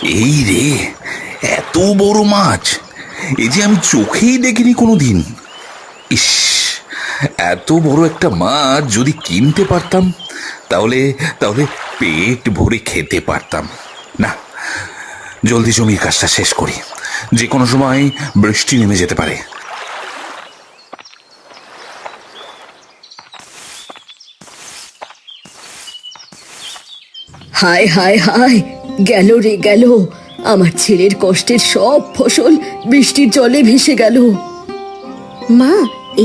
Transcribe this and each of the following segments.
এই রে, এত বড় মাছ! এই যে আমি চোখেই দেখিনি কোনোদিন। ইস, এত বড় একটা মাছ যদি কিনতে পারতাম, তাহলে তাহলে পেট ভরে খেতে পারতাম। না, জলদি জমির কাজটা শেষ করি, যে কোনো সময় বৃষ্টি নেমে যেতে পারে। হায় হায় হায়, গেল রে গেল, আমার ছেলের কষ্টের সব ফসল বৃষ্টির জলে ভেসে গেল। মা,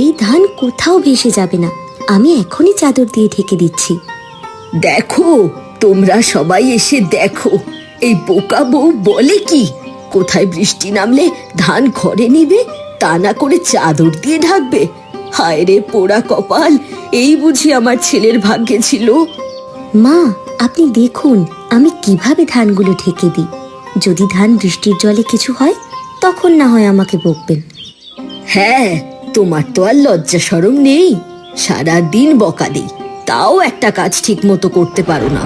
এই ধান কোথাও ভেসে যাবে না, আমি এখনই চাদর দিয়ে ঢেকে দিচ্ছি। দেখো, তোমরা সবাই এসে দেখো, এই বোকা বউ বলে কি, কোথায় বৃষ্টি নামলে ধান ঘরে নিবে, তা না করে চাদর দিয়ে ঢাকবে। হায় রে পোড়া কপাল, এই বুঝি আমার ছেলের ভাগ্যে ছিল। মা, আপনি দেখুন আমি কিভাবে ধানগুলো ঢেকে দিই। যদি ধান বৃষ্টির জলে কিছু হয় তখন না হয় আমাকে বকবেন। হ্যাঁ, তোমার তো আর লজ্জা শরম নেই, সারাদিন বকা দেই, তাও একটা কাজ ঠিক মতো করতে পারো না।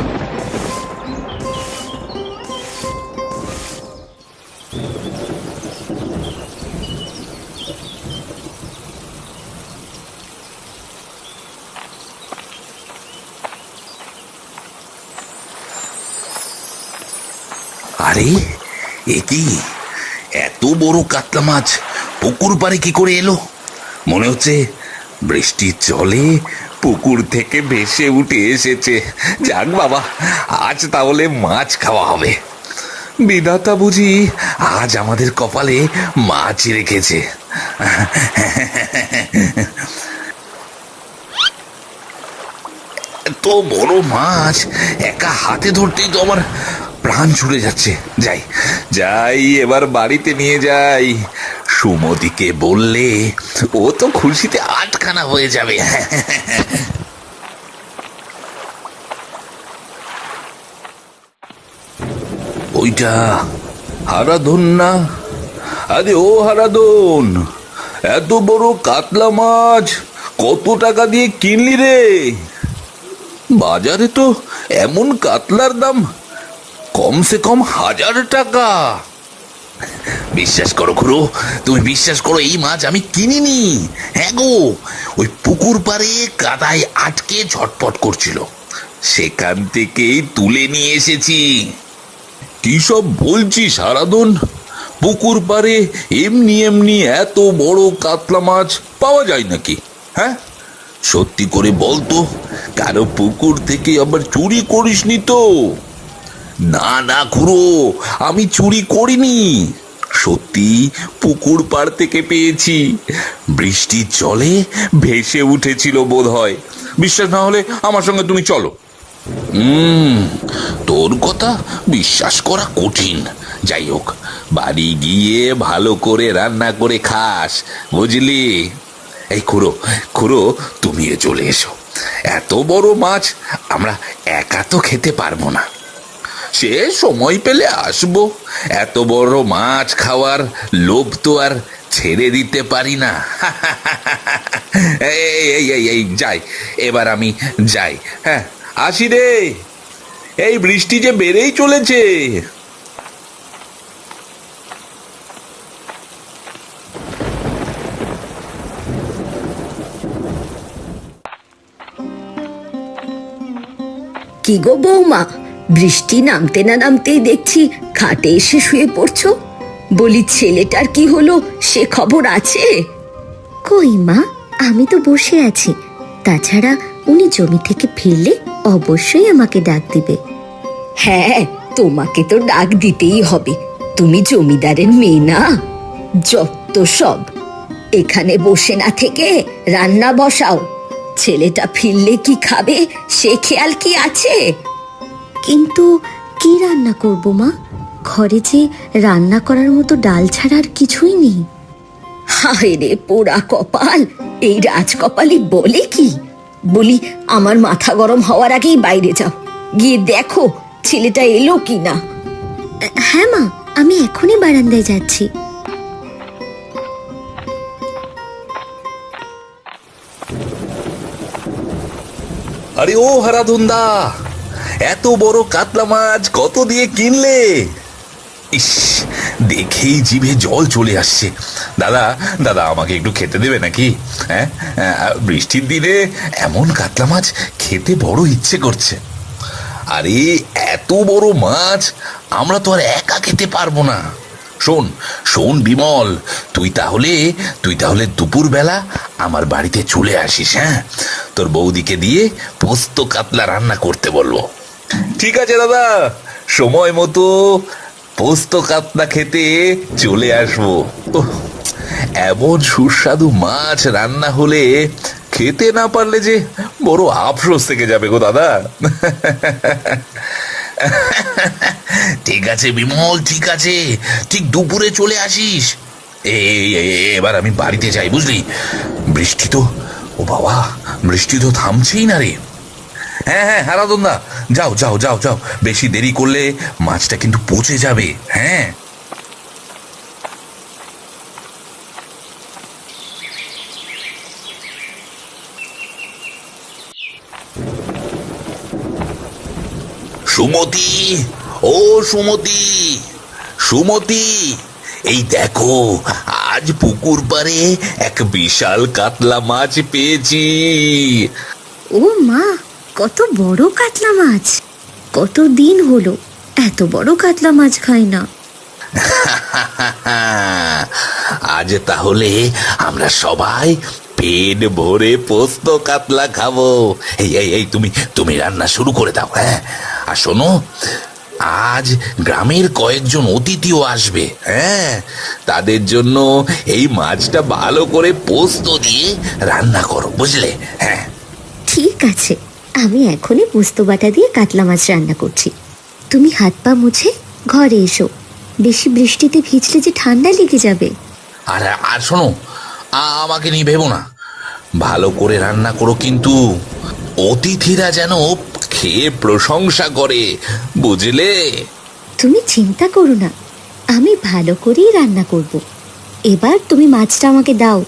আরে, এ কি, এত বড় কাতলা মাছ পুকুর পাড়ে কি করে এলো? মনে হচ্ছে বৃষ্টির জলে পুকুর থেকে ভেসে উঠে এসেছে। যাক বাবা, আজ তাহলে মাছ খাওয়া হবে। বিধাতা বুঝি আজ আমাদের কপালে মাছ রেখেছে। এত বড় মাছ একা হাতে ধরতেই তো আমার প্রাণ ছুটে যাচ্ছে। যাই যাই, এবার বাড়িতে নিয়ে যাই। সুমতিকে বললে ও তো খুশিতে আটখানা হয়ে যাবে। ওইটা হারাধন না? আরে ও হারাধন, এত বড় কাতলা মাছ কত টাকা দিয়ে কিনলি রে? বাজারে তো এমন কাতলার দাম কমসে কম 1000 টাকা। বিশ্বাস করো খুড়ো, তুমি বিশ্বাস করো, এই মাছ আমি কিনিনি। হ্যাঁ গো, ওই পুকুর পাড়ে কাদায় আটকে ঝটপট করছিল, সেখান থেকেই তুলে নিয়ে এসেছি। কি সব বলছিস হারাধন? পুকুর পাড়ে এমনি এমনি এত বড় কাতলা মাছ পাওয়া যায় নাকি? হ্যাঁ, সত্যি করে বলতো, কারো পুকুর থেকে আবার চুরি করিসনি তো? না না খুড়ো, আমি চুরি করিনি, সত্যি পুকুর পাড় থেকে পেয়েছি। বৃষ্টির জলে ভেসে উঠেছিল বোধ হয়। বিশ্বাস না হলে আমার সঙ্গে তুমি চলো। তোর কথা বিশ্বাস করা কঠিন। যাই হোক, বাড়ি গিয়ে ভালো করে রান্না করে খাস, বুঝলি? এই খুড়ো, খুড়ো তুমিও চলে এসো। এত বড় মাছ আমরা একা তো খেতে পারবো না, সে সময় পেলে আসবো। এত বড় মাছ খাওয়ার লোভ তো আর ছেড়ে দিতে পারি না। এই যাই, এবার আমি যাই। হ্যাঁ, আসি রে। এই বৃষ্টি যে বেড়েই চলেছে। কি গো বৌমা, বৃষ্টি নামতে না নামতেই দেখছি খাটে এসে শুয়ে পড়ছো। বলি, ছেলেটার কি হলো, সে খবর আছে? কই মা, আমি তো বসে আছি। তাছাড়া উনি জমি থেকে ফিরলে অবশ্যই আমাকে ডাক দিবে। হ্যাঁ, তোমাকে তো ডাক দিতেই হবে, তুমি জমিদারের মেয়ে না। যত সব, এখানে বসে না থেকে রান্না বসাও। ছেলেটা ফিরলে কি খাবে সে খেয়াল কি আছে? কিন্তু কি রান্না করব মা? ঘরে যে রান্না করার মতো ডাল ছাড়া আর কিছুই নেই। হায় রে পোড়া কপাল, এই রাজকপালি বলে কি? বলি, আমার মাথা গরম হওয়ার আগেই বাইরে যাও, গিয়ে দেখো ছেলেটা এলো কি না। হ্যাঁ মা, আমি এখনই বারান্দায় যাচ্ছি। আরে ও হারাধন দা, এত বড় কাতলা মাছ কত দিয়ে কিনলে? ইস, দেখেই জিভে জল চলে আসছে। দাদা দাদা, আমাকে একটু খেতে দেবে নাকি? হ্যাঁ, বৃষ্টির দিনে এমন কাতলা মাছ খেতে বড় ইচ্ছে করছে। আরে এত বড় মাছ আমরা তো আর একা খেতে পারবো না। শোন শোন বিমল, তুই তাহলে দুপুরবেলা আমার বাড়িতে চলে আসিস। হ্যাঁ, তোর বৌদিকে দিয়ে পোস্ত কাতলা রান্না করতে বলবো। ঠিক আছে দাদা, সময় মতো পোস্ত কাতলা খেতে চলে আসবো। ওহ, এমন সুস্বাদু মাছ রান্না হলে খেতে না পারলে যে বড় আফসোস থেকে যাবে গো দাদা। ঠিক আছে বিমল, ঠিক আছে, ঠিক দুপুরে চলে আসিস। এবার আমি বাড়িতে যাই, বুঝলি? বৃষ্টি তো, ও বাবা, বৃষ্টি তো থামছেই না রে। হ্যাঁ হ্যাঁ, হারাধনদা, যাও যাও যাও যাও, বেশি দেরি করলে মাছটা কিন্তু পচে যাবে। হ্যাঁ, সুমতি, ও সুমতি, সুমতি, এই দেখো, আজ পুকুর পাড়ে এক বিশাল কাতলা মাছ পেয়েছি। ও মা, কত বড় কাতলা মাছ! কত দিন হলো এত বড় কাতলা মাছ খাই না। আজ তাহলে আমরা সবাই পেট ভরে পোস্ত কাতলা খাবো। এই এই এই, তুমি রান্না শুরু করে দাও। হ্যাঁ, আর শোনো, আজ গ্রামের কয়েকজন অতিথিও আসবে। হ্যাঁ, তাদের জন্য এই মাছটা ভালো করে পোস্ত দিয়ে রান্না করো, বুঝলে? হ্যাঁ, ঠিক আছে, আমি এখনই পোস্ত বাটা দিয়ে কাতলা মাছ রান্না করছি। তুমি হাত পা মুছে ঘরে এসো, বেশি বৃষ্টিতে ভিজলে যে ঠান্ডা লেগে যাবে। আর আর শোনো, আমাকে নিয়ে ভেবো না, ভালো করে রান্না করো কিন্তু, অতিথিরা যেন খেয়ে প্রশংসা করে, বুঝলে? তুমি চিন্তা করো না, আমি ভালো করেই রান্না করব। এবার তুমি মাছটা আমাকে দাও,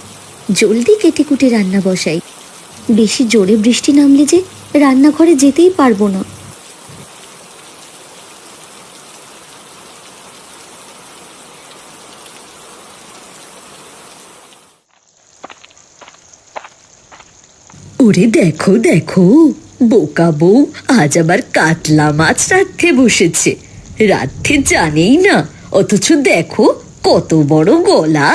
জলদি কেটে কুটে রান্না বসাই। বেশি জোরে বৃষ্টি নামলে যে রান্নাঘরে যেতেই পারবো না। ওরে দেখো দেখো, বোকা বউ আজ আবার কাতলা মাছ রাঁধতে বসেছে। রাঁধতে জানেই না, অথচ দেখো কত বড় গলা।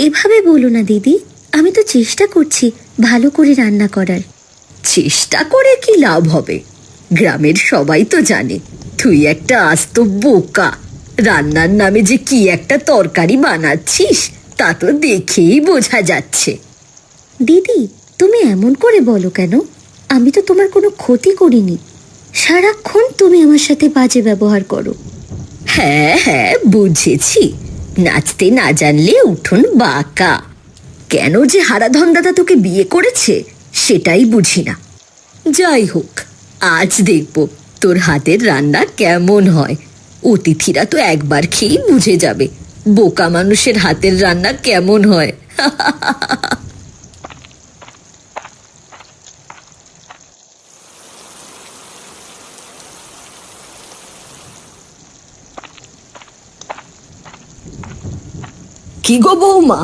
এভাবে বলো না দিদি, আমি তো চেষ্টা করছি ভালো করে রান্না করার। চেষ্টা করে কি লাভ হবে? গ্রামের সবাই তো জানে তুই একটা আস্ত বোকা। রান্নার নামে যে কি একটা তরকারি বানাচ্ছিস তা তো দেখেই বোঝা যাচ্ছে। দিদি, তুমি এমন করে বলো কেন? আমি তো তোমার কোনো ক্ষতি করিনি। সারাক্ষণ তুমি আমার সাথে বাজে ব্যবহার করো। হ্যাঁ হ্যাঁ, বুঝেছি, নাচতে না জানলে উঠোন বাঁকা। কেন যে হারাধন দাদা তোকে বিয়ে করেছে সেটাই বুঝি না। যাই হোক, আজ দেখব তোর হাতের রান্না কেমন হয়। অতিথিরা তো একবার খেয়েই বুঝে যাবে বোকা মানুষের হাতের রান্না কেমন হয়। কি গো বৌমা,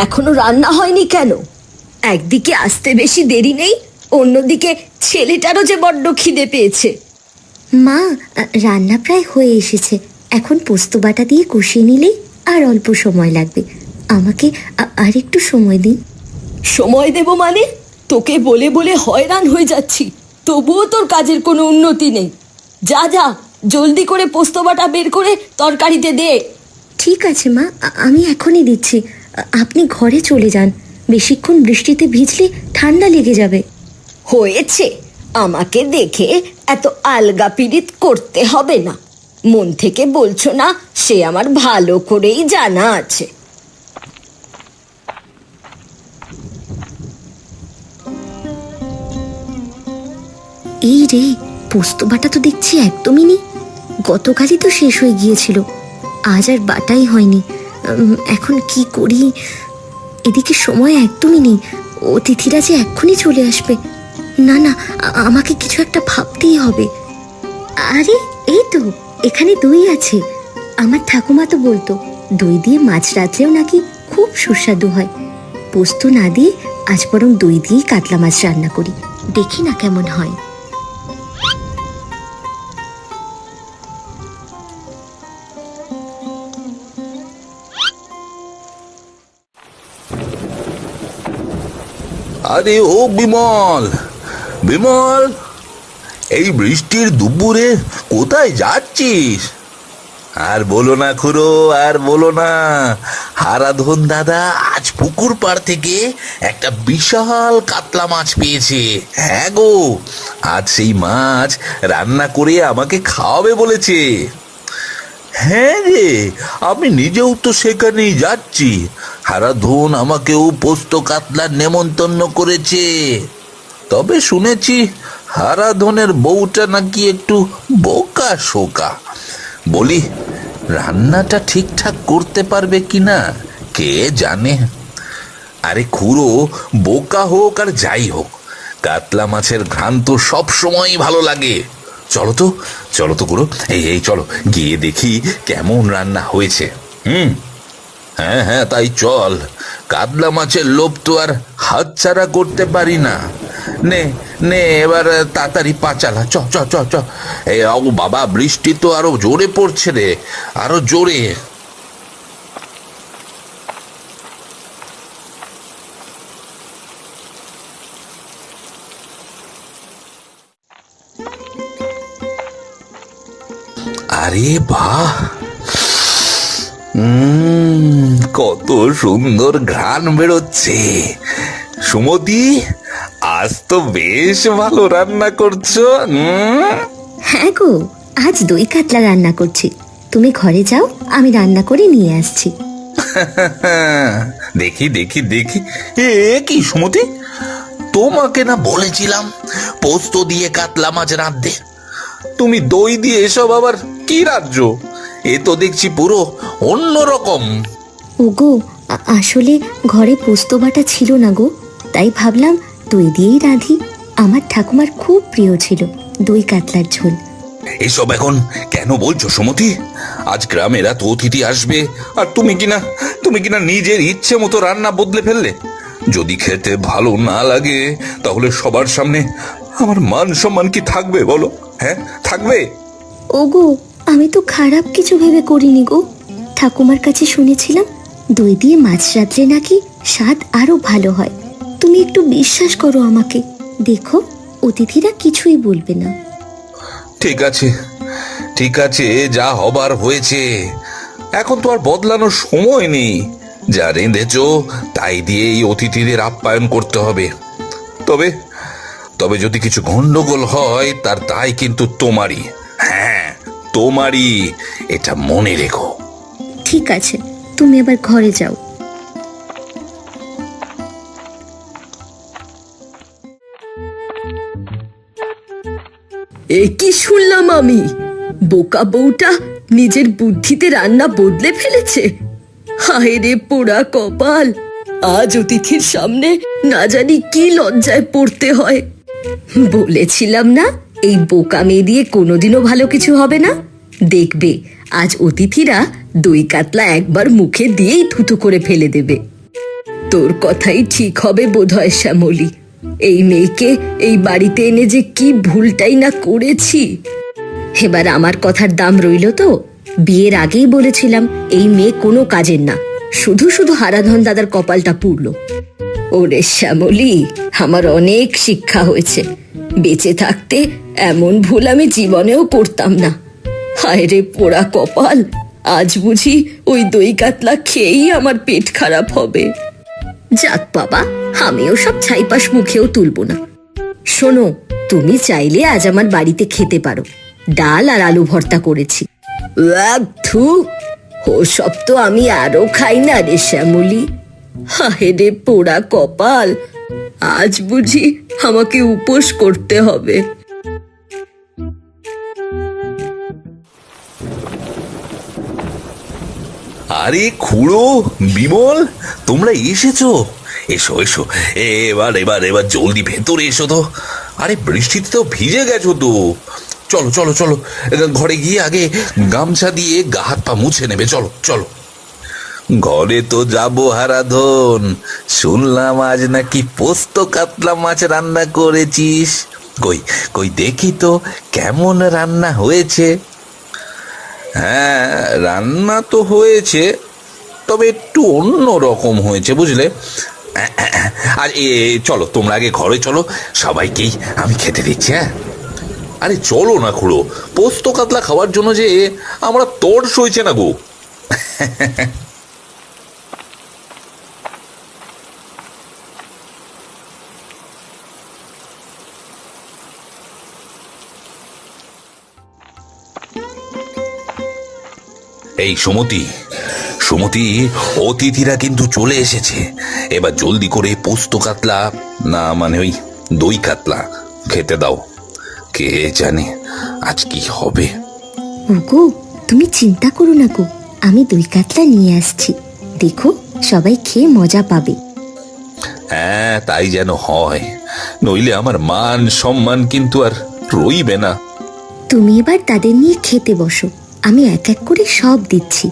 এখনো রান্না হয়নি কেন? একদিকে আসতে বেশি দেরি নেই, অন্যদিকে ছেলেটারও যে বড্ড খিদে পেয়েছে। মা, রান্না প্রায় হয়ে এসেছে। এখন পোস্ত বাটা দিয়ে কষিয়ে নিলেই আর অল্প সময় লাগবে। আমাকে আর একটু সময় দিন। সময় দেব মানে? তোকে বলে বলে হয়রান হয়ে যাচ্ছি, তবুও তোর কাজের কোনো উন্নতি নেই। যা যা, জলদি করে পোস্ত বাটা বের করে তরকারিতে দে। ঠিক আছে মা, আমি এখনই দিচ্ছি। আপনি ঘরে চলে যান, বেশিক্ষণ বৃষ্টিতে ভিজলে ঠান্ডা লেগে যাবে। হয়েছে, আমাকে দেখে এত আলগা পিরিত করতে হবে না। মন থেকে বলছো না সে আমার ভালো করেই জানা আছে। এই রে, পোস্ত বাটা তো দেখছি একদমই নেই। গতকালই তো শেষ হয়ে গিয়েছিল, আজ আর বাটাই হয়নি। এখন কি করি? এদিকে সময় একদমই নেই, অতিথিরা যে এক্ষুনি চলে আসবে। না না, আমাকে কিছু একটা ভাবতেই হবে। আরে এই তো, এখানে দই আছে, আমার ঠাকুমা তো বলতো দই দিয়ে মাছ রাঁধলেও নাকি খুব সুস্বাদু হয়। পোস্ত না দিয়ে আজ বরং দই দিয়েই কাতলা মাছ রান্না করি, দেখি না কেমন হয়। আরে ও বিমল, বিমল, এই বৃষ্টির দুপুরে কোথায় যাচ্ছিস? আর বলো না খুড়ো, আর বলো না। হারাধন দাদা আজ পুকুর পাড় থেকে একটা বিশাল কাতলা মাছ পেয়েছে। হ্যাঁ গো, আজ সেই মাছ রান্না করে আমাকে খাওয়াবে বলেছে। হ্যাঁ রে, আমি নিজেও তো সেখানেই যাচ্ছি। হারাধন আমাকেও পোস্ত কাতলার নেমন্তন্ন করেছে। তবে শুনেছি হারাধনের বউটা নাকি একটু বোকা শোকা। বলি, রান্নাটা ঠিকঠাক করতে পারবে কিনা কে জানে। আরে খুড়ো, বোকা হোক আর যাই হোক, কাতলা মাছের ঘ্রাণ তো সব সময় ভালো লাগে। চলো তো, চলো তো খুড়ো, এই চলো গিয়ে দেখি কেমন রান্না হয়েছে। হ্যাঁ হ্যাঁ, তাই চল। কাতলা মাছের লোভ তো আর হাতছাড়া করতে পারি না। নে নে, এবার তাড়াতাড়ি পা চালা, চ চ চ চ। এই ও বাবা, বৃষ্টি তো আরো জোরে পড়ছে রে, আরো জোরে। আরে বাহ, কত সুন্দর ঘ্রাণ বেরোচ্ছে। সুমতি, আজ তো বেশ ভালো রান্না করছো। হ্যাঁ গো, আজ দই কাতলা রান্না করছি। তুমি ঘরে যাও, আমি রান্না করে নিয়ে আসছি। দেখি দেখি দেখি, এ কি সুমতি, তোমাকে না বলেছিলাম পোস্ত দিয়ে কাতলা মাছ রাঁধতে? তুমি দই দিয়ে এসব আবার কি রাজ্য? এ তো দেখছি পুরো অন্যরকম। ওগো, আসলে ঘরে পোস্ত বাটা ছিল না গো, তাই ভাবলাম দই দিয়েই রাঁধি। আমার ঠাকুমার খুব প্রিয় ছিল দই কাতলার ঝোল। এসব এখন কেন বলছো সুমতি? আজ গ্রামের এত অতিথি আসবে, আর তুমি কিনা নিজের ইচ্ছে মতো রান্না বদলে ফেললে। যদি খেতে ভালো না লাগে তাহলে সবার সামনে আমার মান সম্মান কি থাকবে বলো? হ্যাঁ, থাকবে? ওগো, আমি তো খারাপ কিছু ভেবে করিনি গো। ঠাকুমার কাছে শুনেছিলাম দই দিয়ে মাছ রাঁধলে নাকি স্বাদ আরো ভালো হয়। তুমি একটু বিশ্বাস করো আমাকে, দেখো অতিথিরা কিছুই বলবে না। ঠিক আছে, ঠিক আছে, যা হবার হয়েছে। এখন তো আর বদলানোর সময় নেই। যা রেঁধেছ তাই দিয়ে এই অতিথিদের আপ্যায়ন করতে হবে। তবে তবে যদি কিছু গন্ডগোল হয় তার দায় কিন্তু তোমারই। হ্যাঁ, তোমারই, এটা মনে রেখো। ঠিক আছে, তুমি এবার ঘরে যাও। এ কি শুনলাম আমি? বোকা বউটা নিজের বুদ্ধিতে রান্না বদলে ফেলেছে। হায় রে পোড়া কপাল, আজ অতিথির সামনে না জানি কি লজ্জায় পড়তে হয়। বলেছিলাম না, এই বোকা মেয়ে দিয়ে কোনোদিনও ভালো কিছু হবে না। দেখবে আজ অতিথিরা দই কাতলা একবার মুখে দিয়েই থুতু করে ফেলে দেবে। তোর কথাই ঠিক হবে বোধহয় শ্যামলী। এই মেয়েকে এই বাড়িতে এনে যে কি ভুলটাই না করেছি। এবার আমার কথার দাম রইল তো? বিয়ের আগেই বলেছিলাম এই মেয়ে কোনো কাজের না, শুধু শুধু হারাধন দাদার কপালটা পুড়ল। ওরে শ্যামলী, আমার অনেক শিক্ষা হয়েছে। বেঁচে থাকতে এমন ভুল আমি জীবনেও করতাম না। হায় রে পোড়া কপাল, আজ বুঝি ওই দই কাতলা খেয়েই আমার পেট খারাপ হবে। যাক বাবা, আমিও সব ছাইপাশ মুখেও তুলব না। শোনো, তুমি চাইলে আজ আমার বাড়িতে খেতে পারো। ডাল আর আলু ভর্তা করেছি। ও সব তো আমি আরো খাই না রে শ্যামলী। হায় রে পোড়া কপাল, আজ বুঝি আমাকে উপোস করতে হবে। আরে খুড়ো, বিমল, তোমরা এসেছো? এসো এসো, এবার এবার এবার জলদি ভেতরে এসো তো। আরে বৃষ্টিতে তো ভিজে গেছো তো। চলো চলো চলো, ঘরে গিয়ে আগে গামছা দিয়ে গা হাত পা মুছে নেবে। চলো চলো। ঘরে তো যাবো হারাধন, শুনলাম আজ নাকি পোস্ত কাতলা মাছ রান্না করেছিস। কই কই দেখি তো কেমন রান্না হয়েছে। হ্যাঁ, রান্না তো হয়েছে, তবে একটু অন্য রকম হয়েছে বুঝলে। আর চলো তোমরা আগে ঘরে চলো, সবাইকেই আমি খেতে দিচ্ছি। হ্যাঁ, আরে চলো না খুড়ো, পোস্ত কাতলা খাওয়ার জন্য যে আমরা তড় সইছে না গো। এই সুমতি, সুমতি, অতিথিরা কিন্তু চলে এসেছে। এবার জলদি করে পোস্ত কাতলা, না মানে ওই দই কাতলা খেতে দাও। কে জানে আজ কি হবে। ওগো, তুমি চিন্তা করো না গো, আমি দই কাতলা নিয়ে আসছি। দেখো, সবাই খেয়ে মজা পাবে। হ্যাঁ, তাই যেন হয়, নইলে আমার মান সম্মান কিন্তু আর রইবে না। তুমি এবার তাদের নিয়ে খেতে বসো, আমি এক এক করে সব দিচ্ছি।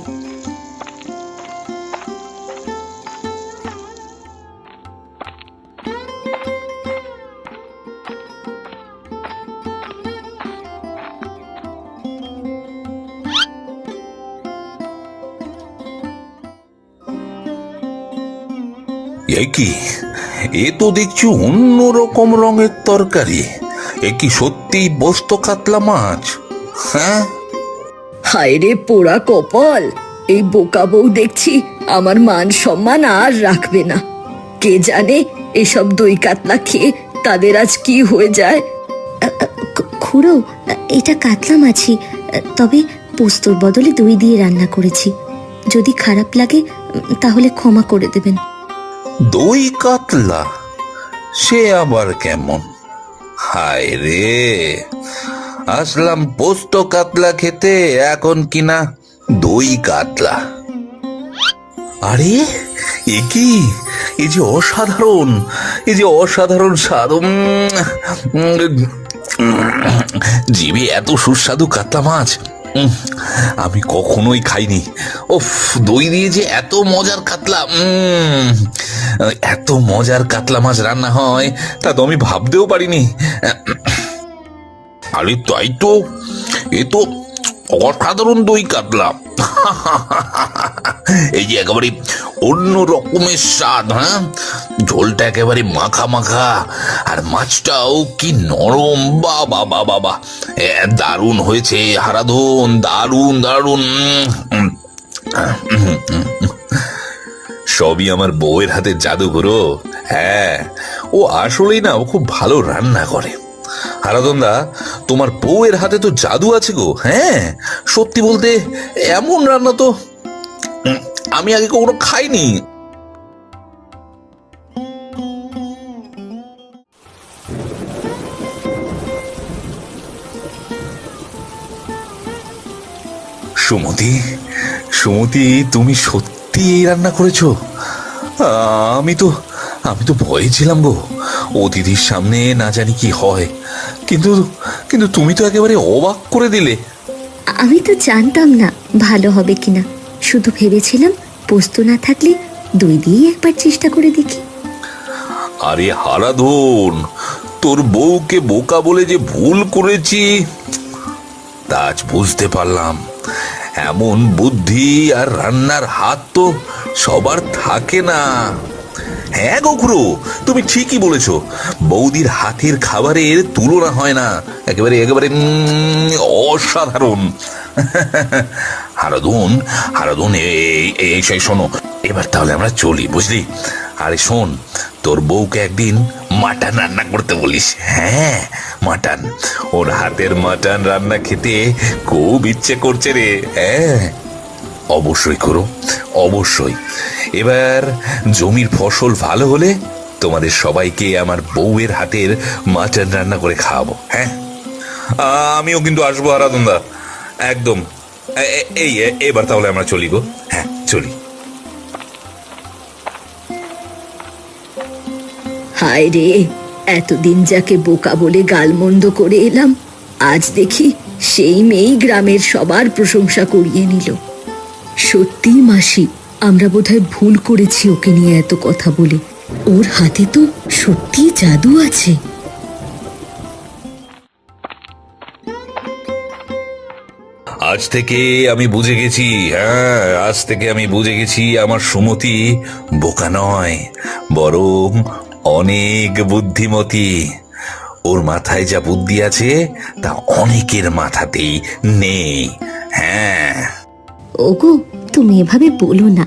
এ কি, এ তো দেখছি অন্য রকম রঙের তরকারি। এ কি সত্যি পোস্ত কাতলা মাছ? হ্যাঁ, হায় রে পোড়া কপাল, এই বোকা বউ দেখছি আমার মান সম্মান আর রাখবে না। কে জানে এসব দই কাতলা খেয়ে তাদের আজ কি হয়ে যায়। খুড়ো, এটা কাতলা মাছই, তবে পোস্তর বদলে দই দিয়ে রান্না করেছি। যদি খারাপ লাগে তাহলে ক্ষমা করে দেবেন। দই কাতলা, সে আবার কেমন? হায় রে, আসলাম পোস্ত কাতলা খেতে, এখন কিনা দই কাতলা। আরে এ কি, এই যে অসাধারণ, এই যে অসাধারণ স্বাদ। জিভে এত সুস্বাদু কাতলা মাছ আমি কখনোই খাইনি। ওফ, দই দিয়ে যে এত মজার কাতলা, এত মজার কাতলা মাছ রান্না হয় তা তো আমি ভাবতেও পারিনি। আরে তাই তো, এ তো অসাধারণ দই কাতলা। এই যে একেবারে অন্য রকমের স্বাদ। হ্যাঁ, ঝোলটা একেবারে মাখা মাখা, আর মাছটাও কি নরম। বাবা বাবা বাবা, দারুণ হয়েছে হারাধন, দারুণ দারুণ। সবই আমার বউয়ের হাতে জাদু গুরু। হ্যাঁ, ও আসলেই না, ও খুব ভালো রান্না করে। হারাধন দা, তোমার বউয়ের হাতে তো জাদু আছে গো। হ্যাঁ, সত্যি বলতে এমন রান্না তো আমি আগে কখনো খাইনি। সুমতি, সুমতি, তুমি সত্যি এই রান্না করেছো? আমি তো ভয়ে ছিলাম গো, অতিথির সামনে না জানি কি হয়, কিন্তু কিন্তু তুমি তো একেবারে অবাক করে দিলে। আমি তো জানতাম না ভালো হবে কিনা, শুধু ভেবেছিলাম পোস্ত না থাকলে দই দিয়ে একবার চেষ্টা করে দেখি। আরে হারাধন, তোর বউকে বোকা বলে যে ভুল করেছি তা আজ বুঝতে পারলাম। এমন বুদ্ধি আর রান্নার হাত তো সবার থাকে না। হ্যাঁ গো খুড়ো, তুমি ঠিকই বলেছ, বৌদির হাতের খাবারের তুলনা হয় না, একেবারে একেবারে অসাধারণ। হারাধন, হারাধন, এই সেই শোনো, এবার তাহলে আমরা চলি বুঝলি। আরে শোন, তোর বউকে একদিন মাটন রান্না করতে বলিস। হ্যাঁ, মাটন, ওর হাতের মাটন রান্না খেতে খুব ইচ্ছে করছে রে। হ্যাঁ, অবশ্যই করো, অবশ্যই। এবার জমির ফসল ভালো হলে তোমাদের সবাইকে আমার বউয়ের হাতের মাটন রান্না করে খাওয়াবো। হ্যাঁ, আমিও কিন্তু আসবো হারাধনদা, একদম। এবার তাহলে আমরা চলি গো। হ্যাঁ, চলি। হায় রে, এতদিন যাকে বোকা বলে গালমন্দ করে এলাম, আজ দেখি সেই মেয়েই গ্রামের সবার প্রশংসা করিয়ে নিল। সত্যি মাসি, আমরা বোধহয় ভুল করেছি ওকে নিয়ে এত কথা বলে। ওর হাতে তো সত্যি জাদু আছে। আজ থেকে আমি বুঝে গেছি, হ্যাঁ, আজ থেকে আমি বুঝে গেছি আমার সুমতি বোকা নয়, বরং অনেক বুদ্ধিমতী। ওর মাথায় যা বুদ্ধি আছে তা অনেকের মাথাতেই নেই। হ্যাঁ, ওগো, তুমি এভাবে বলো না।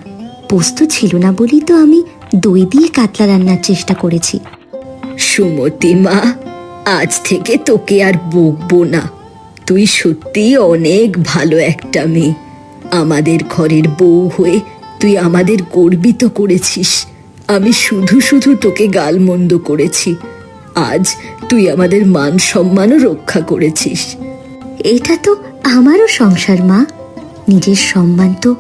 পোস্ত ছিল না বলেই তো আমি দই দিয়ে কাতলা রান্নার চেষ্টা করেছি। সুমতি মা, আজ থেকে তোকে আর বকবো না। তুই সত্যি অনেক ভালো একটা মেয়ে। আমাদের ঘরের বউ হয়ে তুই আমাদের গর্বিত করেছিস। আমি শুধু শুধু তোকে গালমন্দ করেছি। আজ তুই আমাদের মান সম্মানও রক্ষা করেছিস। এটা তো আমারও সংসার মা, নিজের সম্মান তো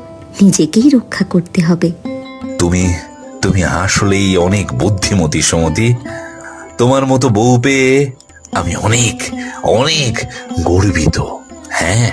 নিজেকেই রক্ষা করতে হবে। তুমি তুমি আসলেই অনেক বুদ্ধিমতী সুমতি। তোমার মতো বউ পেয়ে আমি অনেক অনেক গর্বিত। হ্যাঁ।